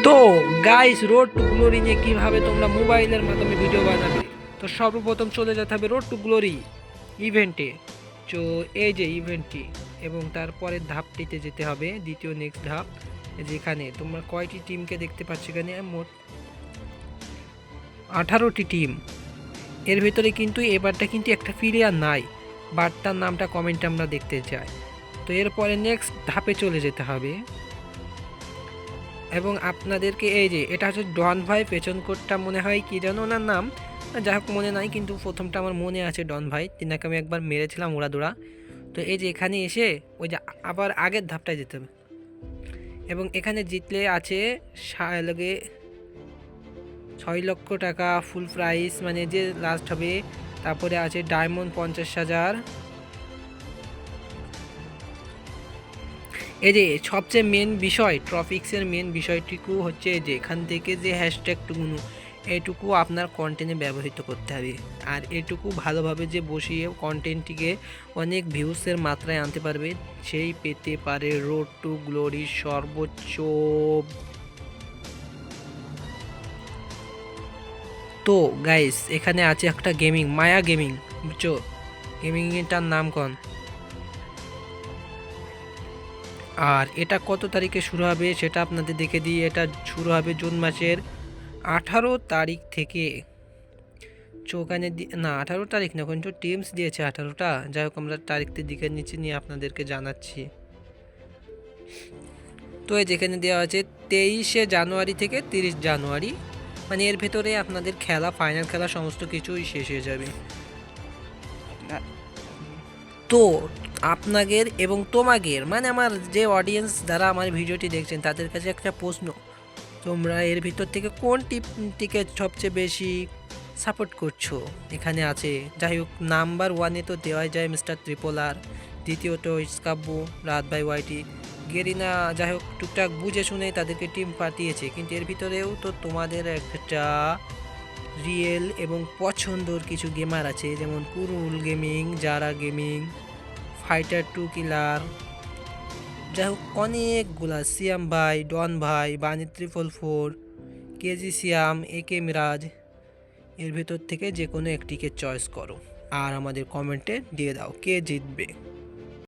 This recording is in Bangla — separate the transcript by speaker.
Speaker 1: তো গাইস, রোড টু গ্লোরি নিয়ে কীভাবে তোমরা মোবাইলের মাধ্যমে ভিডিও বানাবে, তো সর্বপ্রথম চলে যেতে হবে রোড টু গ্লোরি ইভেন্টে। তো এই যে ইভেন্টটি এবং তারপরের ধাপটিতে যেতে হবে, দ্বিতীয় নেক্সট ধাপ, যেখানে তোমরা কয়টি টিমকে দেখতে পাচ্ছ, এখানে মোট 18টি টিম। এর ভিতরে কিন্তু এবারটা কিন্তু একটা প্লেয়ার নাই, বারটার নামটা কমেন্টে আমরা দেখতে চাই। তো এরপরে নেক্সট ধাপে চলে যেতে হবে এবং আপনাদেরকে এই যে এটা হচ্ছে ডন ভাই, পেছন কোডটা মনে হয় কি যেন ওনার নাম, যাই হোক মনে নাই, কিন্তু প্রথমটা আমার মনে আছে ডন ভাই, তিনাকে আমি একবার মেরেছিলাম উড়াদুরা। তো এই যে এখানে এসে ওই যে আবার আগের ধাপটায় যেতে হবে এবং এখানে জিতলে আছে লগে 6 লক্ষ টাকা ফুল প্রাইস, মানে যে লাস্ট হবে। তারপরে আছে ডায়মন্ড 50,000। এই যে সবচেয়ে মেন বিষয়, ট্রফিক্সের মেন বিষয়টুকু হচ্ছে যে এখান থেকে যে হ্যাশট্যাগটুকু, এইটুকু আপনার কন্টেন্টে ব্যবহৃত করতে হবে। আর এটুকু ভালোভাবে যে বসিয়ে কন্টেন্টটিকে অনেক ভিউসের মাত্রায় আনতে পারবে, সেই পেতে পারে রোড টু গ্লোরির সর্বোচ্চ। তো গাইস, এখানে আছে একটা গেমিং, মায়া গেমিং, বুঝছো? গেমিংটার নাম কন। আর এটা কত তারিখে শুরু হবে সেটা আপনাদের দেখে দিই। এটা শুরু হবে জুন মাসের 18 তারিখ থেকে। ওখানে না, 18 তারিখ না, কিন্তু টিমস দিয়েছে 18টা। যাই হোক, আমরা তারিখের দিকে নিচে নিয়ে আপনাদেরকে জানাচ্ছি। তো যেখানে দেওয়া আছে 23শে জানুয়ারি থেকে 30 জানুয়ারি, মানে এর ভেতরে আপনাদের খেলা, ফাইনাল খেলা সমস্ত কিছুই শেষ হয়ে যাবে। তো আপনাদের এবং তোমাদের, মানে আমার যে অডিয়েন্স যারা আমার ভিডিওটি দেখছেন, তাদের কাছে একটা প্রশ্ন, তোমরা এর ভিতর থেকে কোন টিমটিকে সবচেয়ে বেশি সাপোর্ট করছো? এখানে আছে, যাই হোক, নাম্বার 1-এ তো দেওয়াই যায় মিস্টার ট্রিপল আর, দ্বিতীয়ত স্কাব্বু, রাত বাই ওয়াইটি, গেরিনা। যাই হোক, টুকটাক বুঝে শুনে তাদেরকে টিম পাঠিয়েছে, কিন্তু এর ভিতরেও তো তোমাদের একটা রিয়েল এবং পছন্দর কিছু গেমার আছে, যেমন কুরুল গেমিং, জারা গেমিং, ফাইটার 2 কিলার, যাই হোক অনেকগুলা, সিয়াম ভাই, ডন ভাই, বানি 444, কেজি সিয়াম, একে মিরাজ। এর ভেতর থেকে যে কোনো একটিকে চয়েস করো আর আমাদের কমেন্টে দিয়ে দাও কে জিতবে।